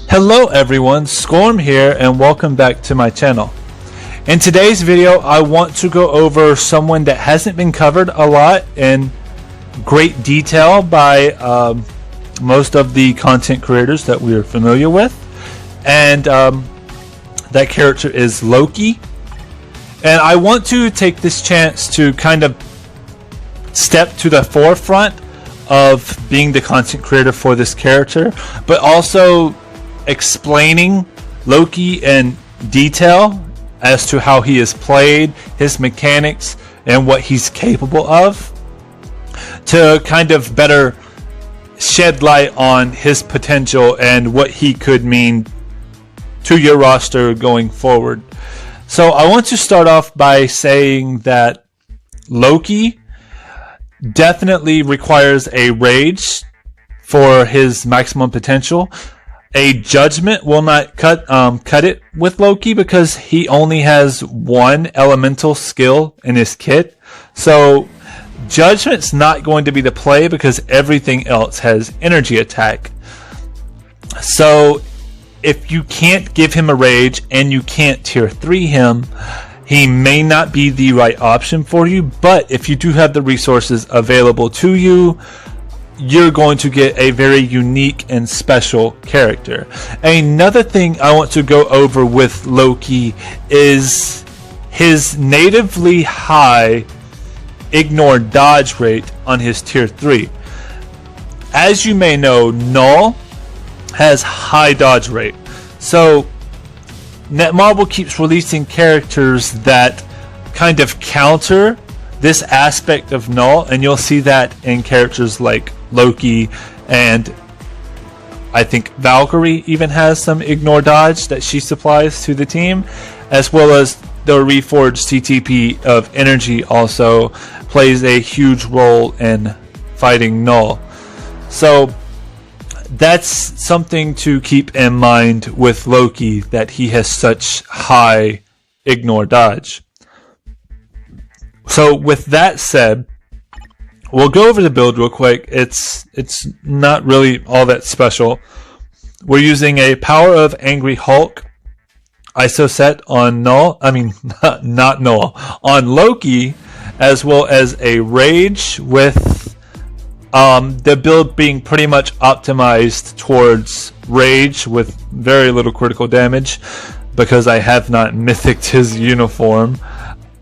Hello everyone, Scorm here and welcome back to my channel. In today's video I want to go over someone that hasn't been covered a lot in great detail by most of the content creators that we are familiar with, and that character is Loki. And I want to take this chance to kind of step to the forefront of being the content creator for this character, but also explaining Loki in detail as to how he is played, his mechanics, and what he's capable of, to kind of better shed light on his potential and what he could mean to your roster going forward. So I want to start off by saying that Loki definitely requires a rage for his maximum potential. A judgment will not cut it with Loki because he only has one elemental skill in his kit. So judgment's not going to be the play because everything else has energy attack. So if you can't give him a rage and you can't tier 3 him, he may not be the right option for you. But if you do have the resources available to you, you're going to get a very unique and special character. Another thing I want to go over with Loki is his natively high ignore dodge rate on his tier 3. As you may know, Knull has high dodge rate. So Netmarble keeps releasing characters that kind of counter this aspect of Knull, and you'll see that in characters like Loki, and I think Valkyrie even has some ignore dodge that she supplies to the team, as well as the reforged CTP of energy also plays a huge role in fighting Knull. So that's something to keep in mind with Loki, that he has such high ignore dodge. So with that said, we'll go over the build real quick. It's not really all that special. We're using a Power of Angry Hulk ISO set on Knull. I mean, not Knull, on Loki, as well as a Rage, with the build being pretty much optimized towards Rage with very little critical damage because I have not mythicked his uniform.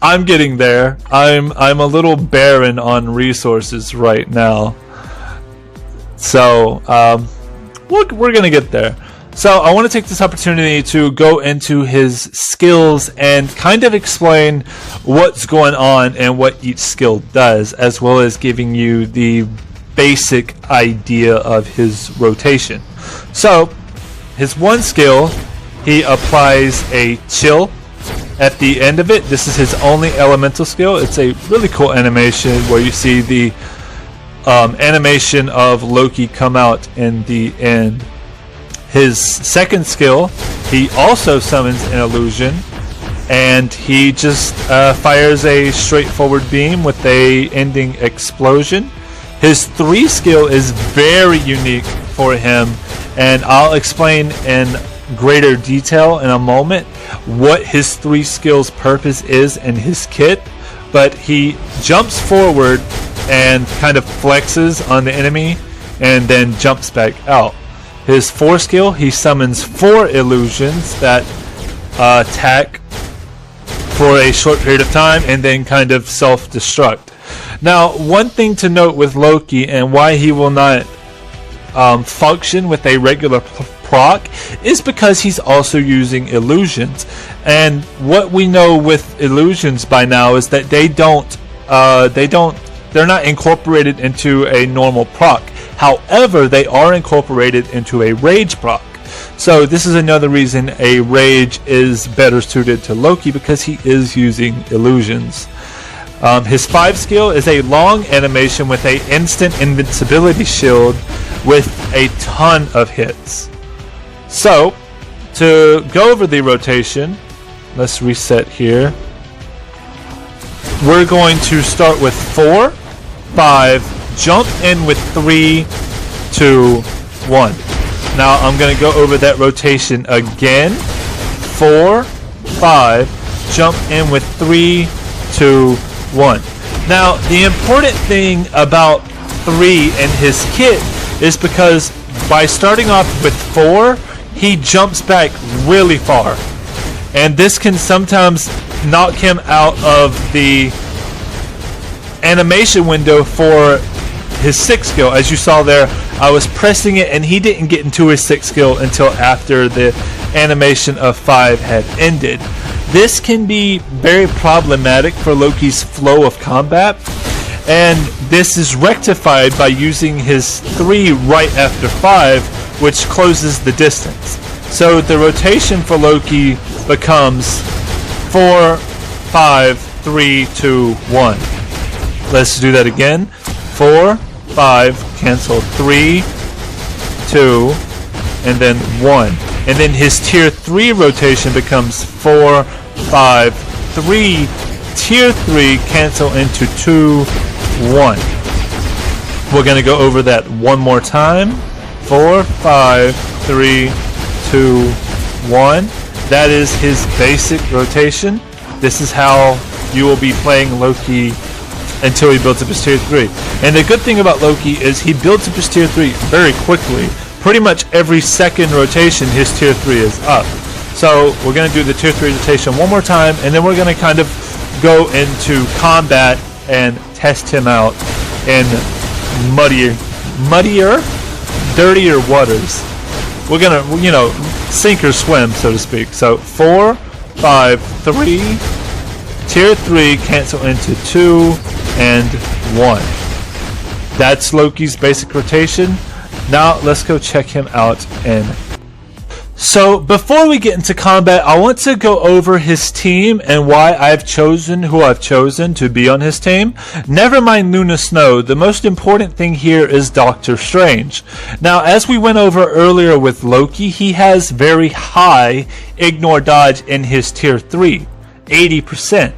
I'm getting there. I'm a little barren on resources right now, so we're gonna get there. So I want to take this opportunity to go into his skills and kind of explain what's going on and what each skill does, as well as giving you the basic idea of his rotation. So his one skill, he applies a chill at the end of it. This is his only elemental skill. It's a really cool animation where you see the animation of Loki come out in the end. His second skill, he also summons an illusion, and he just fires a straightforward beam with a ending explosion. His 3 skill is very unique for him, and I'll explain in greater detail in a moment what his 3 skills purpose is in his kit. But he jumps forward and kind of flexes on the enemy and then jumps back out. His 4 skill, he summons 4 illusions that attack for a short period of time and then kind of self-destruct. Now, one thing to note with Loki and why he will not function with a regular proc is because he's also using illusions. And what we know with illusions by now is that they're not incorporated into a normal proc. However, they are incorporated into a rage proc. So this is another reason a rage is better suited to Loki, because he is using illusions. His 5 skill is a long animation with a instant invincibility shield with a ton of hits. So to go over the rotation, let's reset here. We're going to start with 4, 5, jump in with 3, 2, 1. Now I'm going to go over that rotation again. 4, 5, jump in with 3, 2, 1. Now the important thing about 3 in his kit is because by starting off with 4, he jumps back really far. And this can sometimes knock him out of the animation window for his 6th skill. As you saw there, I was pressing it and he didn't get into his 6th skill until after the animation of 5 had ended. This can be very problematic for Loki's flow of combat, and this is rectified by using his 3 right after 5, which closes the distance. So the rotation for Loki becomes 4, 5, 3, 2, 1. Let's do that again. 4, 5, cancel 3, 2, and then 1. And then his tier 3 rotation becomes 4, 5, 3, tier 3, cancel into 2, 1. We're going to go over that one more time. 4, 5, 3, 2, 1. That is his basic rotation. This is how you will be playing Loki until he builds up his tier 3. And the good thing about Loki is he builds up his tier 3 very quickly. Pretty much every second rotation his tier 3 is up. So we're going to do the tier 3 rotation one more time, and then we're going to kind of go into combat and test him out in muddier, dirtier waters. We're going to, you know, sink or swim, so to speak. So 4, 5, 3, tier 3, cancel into 2, and 1. That's Loki's basic rotation. Now let's go check him out in. So before we get into combat, I want to go over his team and why I've chosen who I've chosen to be on his team. Never mind Luna Snow, the most important thing here is Doctor Strange. Now, as we went over earlier with Loki, he has very high ignore dodge in his tier 3, 80%.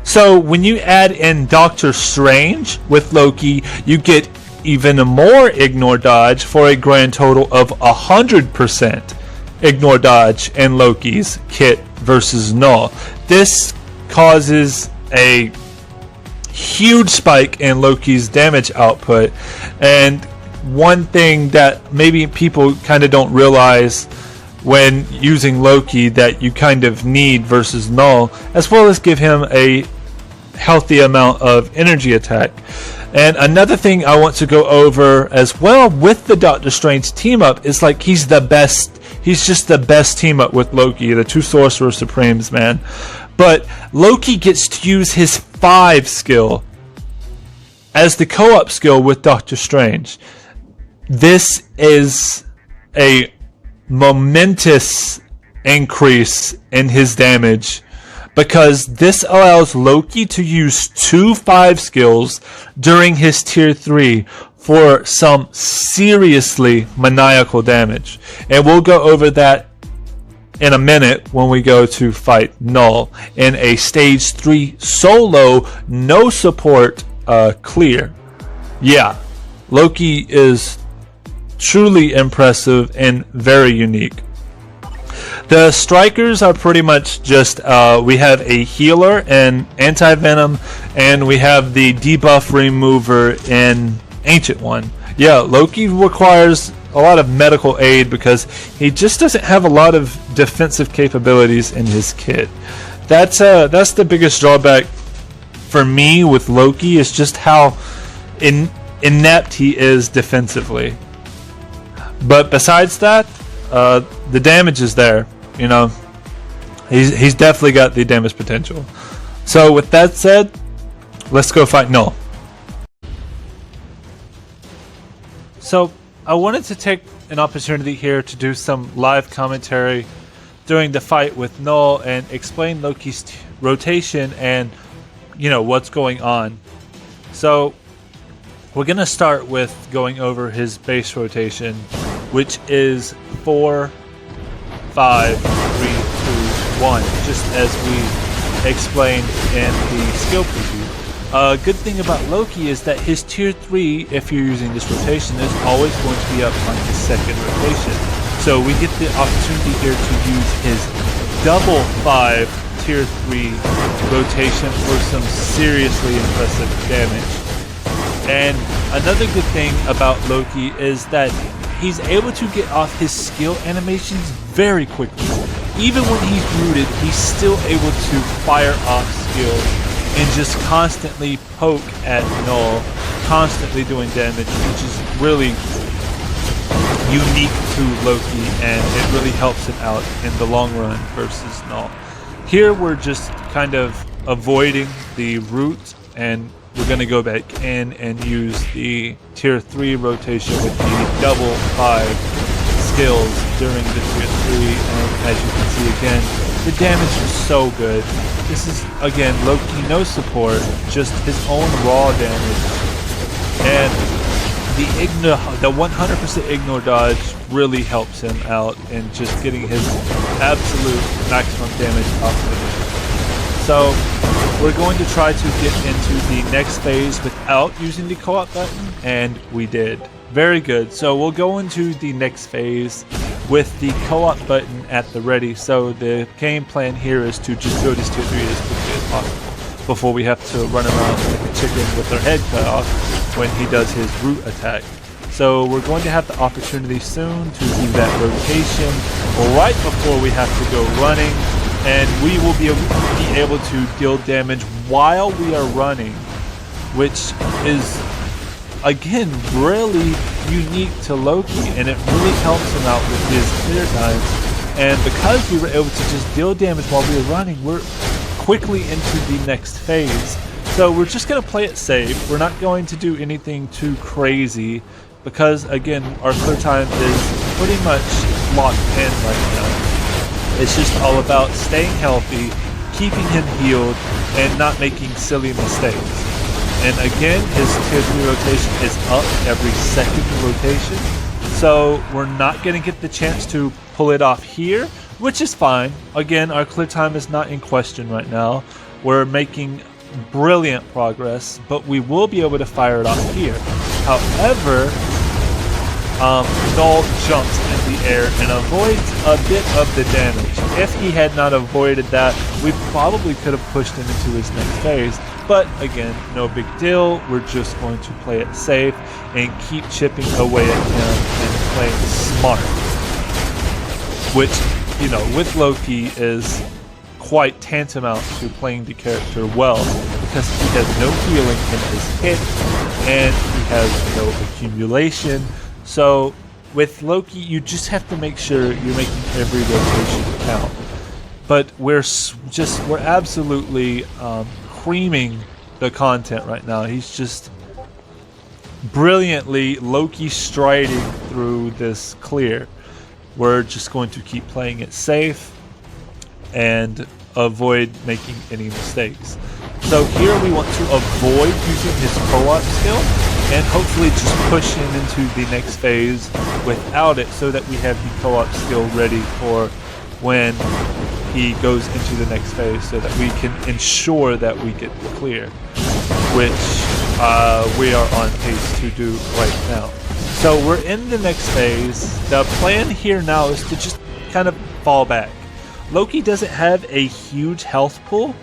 So when you add in Doctor Strange with Loki, you get even more ignore dodge for a grand total of 100%. Ignore dodge in Loki's kit versus Knull. This causes a huge spike in Loki's damage output, and one thing that maybe people kind of don't realize when using Loki that you kind of need versus Knull, as well as give him a healthy amount of energy attack. And another thing I want to go over as well with the Doctor Strange team up is like he's the best. He's just the best team up with Loki, the two Sorcerer Supremes, man. But Loki gets to use his 5 skill as the co-op skill with Doctor Strange. This is a momentous increase in his damage, because this allows Loki to use 2 5 skills during his tier 3 for some seriously maniacal damage. And we'll go over that in a minute when we go to fight Knull in a stage 3 solo, no support clear. Yeah, Loki is truly impressive and very unique. The strikers are pretty much just, we have a healer and anti-venom, and we have the debuff remover in Ancient One. Yeah, Loki requires a lot of medical aid because he just doesn't have a lot of defensive capabilities in his kit. That's the biggest drawback for me with Loki, is just how inept he is defensively. But besides that, the damage is there. You know, he's definitely got the damage potential. So with that said, let's go fight Knull. So I wanted to take an opportunity here to do some live commentary during the fight with Knull and explain Loki's rotation and, you know, what's going on. So we're gonna start with going over his base rotation, which is 4, 5, 3, 2, 1, just as we explained in the skill preview. A good thing about Loki is that his tier 3, if you're using this rotation, is always going to be up on his second rotation. So we get the opportunity here to use his double 5 tier 3 rotation for some seriously impressive damage. And another good thing about Loki is that he's able to get off his skill animations very quickly. Even when he's rooted, he's still able to fire off skills and just constantly poke at Knull, constantly doing damage, which is really unique to Loki, and it really helps him out in the long run versus Knull. Here we're just kind of avoiding the root, and we're going to go back in and use the tier 3 rotation with the double 5 skills during the tier 3, and as you can see again, the damage is so good. This is, again, Loki no support, just his own raw damage, and the 100% ignore dodge really helps him out in just getting his absolute maximum damage off of it. So we're going to try to get into the next phase without using the co-op button, and we did. Very good. So we'll go into the next phase with the co-op button at the ready. So the game plan here is to just go to tier 3 as quickly as possible before we have to run around like a chicken with our head cut off when he does his root attack. So we're going to have the opportunity soon to do that rotation right before we have to go running, and we will be able to deal damage while we are running, which is again really unique to Loki, and it really helps him out with his clear times. And because we were able to just deal damage while we were running, we're quickly into the next phase. So we're just going to play it safe. We're not going to do anything too crazy because, again, our clear time is pretty much locked in right now. It's just all about staying healthy, keeping him healed, and not making silly mistakes. And again, his tier 3 rotation is up every second rotation. So we're not going to get the chance to pull it off here, which is fine. Again, our clear time is not in question right now. We're making brilliant progress, but we will be able to fire it off here. However, Knull jumps in the air and avoids a bit of the damage. If he had not avoided that, we probably could have pushed him into his next phase. But again, no big deal. We're just going to play it safe and keep chipping away at him and playing smart. Which, you know, with Loki is quite tantamount to playing the character well, because he has no healing in his hit and he has no accumulation. So with Loki, you just have to make sure you're making every rotation count. But we're absolutely creaming the content right now. He's just brilliantly Loki striding through this clear. We're just going to keep playing it safe and avoid making any mistakes. So here we want to avoid using his co-op skill and hopefully just push him into the next phase without it, so that we have the co-op skill ready for when he goes into the next phase, so that we can ensure that we get the clear, which we are on pace to do right now. So we're in the next phase. The plan here now is to just kind of fall back. Loki doesn't have a huge health pool,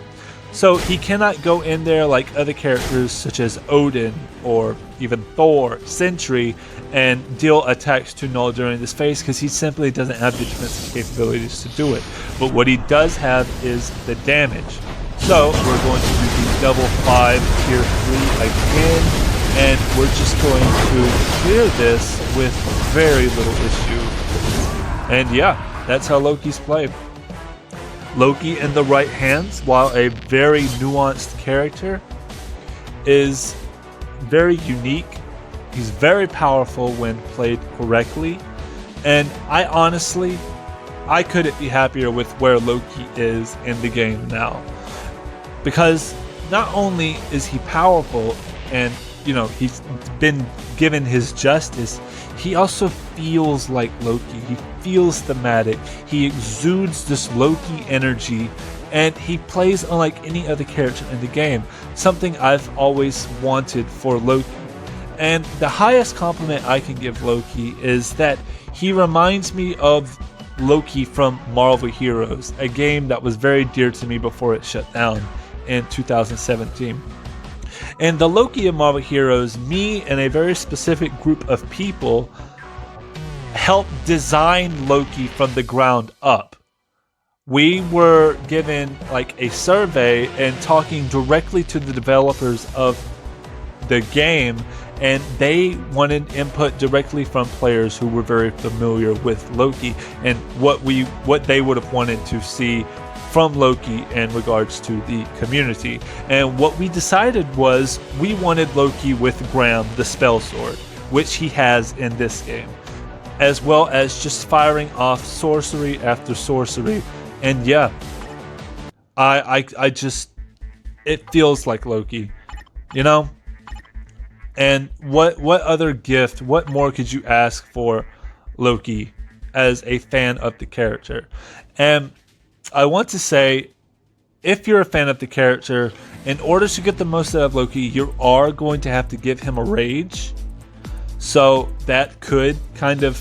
so he cannot go in there like other characters such as Odin or even Thor, Sentry, and deal attacks to Knull during this phase, because he simply doesn't have the defensive capabilities to do it. But what he does have is the damage. So we're going to do the double 5 tier 3 again, and we're just going to clear this with very little issue. And yeah, that's how Loki's played. Loki in the right hands, while a very nuanced character, is very unique. He's very powerful when played correctly, and I couldn't be happier with where Loki is in the game now, because not only is he powerful and, you know, he's been given his justice, he also feels like Loki. He feels thematic. He exudes this Loki energy, and he plays unlike any other character in the game, something I've always wanted for Loki. And the highest compliment I can give Loki is that he reminds me of Loki from Marvel Heroes, a game that was very dear to me before it shut down in 2017. And the Loki of Marvel Heroes, me and a very specific group of people helped design Loki from the ground up. We were given like a survey and talking directly to the developers of the game, and they wanted input directly from players who were very familiar with Loki and what they would have wanted to see from Loki in regards to the community. And what we decided was we wanted Loki with Graham the spell sword, which he has in this game, as well as just firing off sorcery after sorcery. And yeah, I just, it feels like Loki, you know? And what other gift, what more could you ask for Loki as a fan of the character? And I want to say, if you're a fan of the character, in order to get the most out of Loki, you are going to have to give him a rage. So that could kind of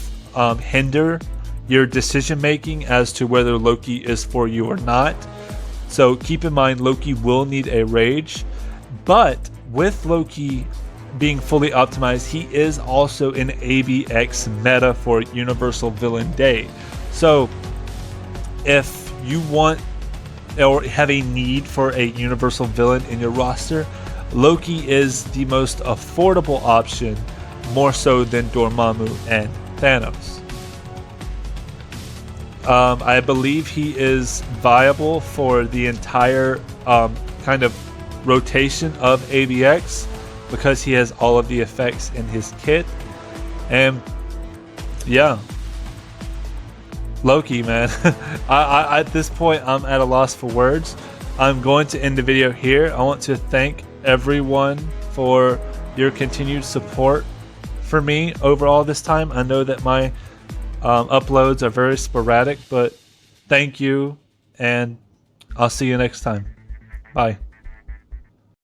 hinder your decision making as to whether Loki is for you or not. So keep in mind, Loki will need a rage. But with Loki being fully optimized, he is also an ABX meta for Universal Villain Day. So if you want or have a need for a Universal Villain in your roster, Loki is the most affordable option, more so than Dormammu and Thanos. I believe he is viable for the entire kind of rotation of ABX because he has all of the effects in his kit. And yeah, Loki, man. I at this point, I'm at a loss for words. I'm going to end the video here. I want to thank everyone for your continued support for me over all this time. I know that my uploads are very sporadic, but thank you, and I'll see you next time. Bye.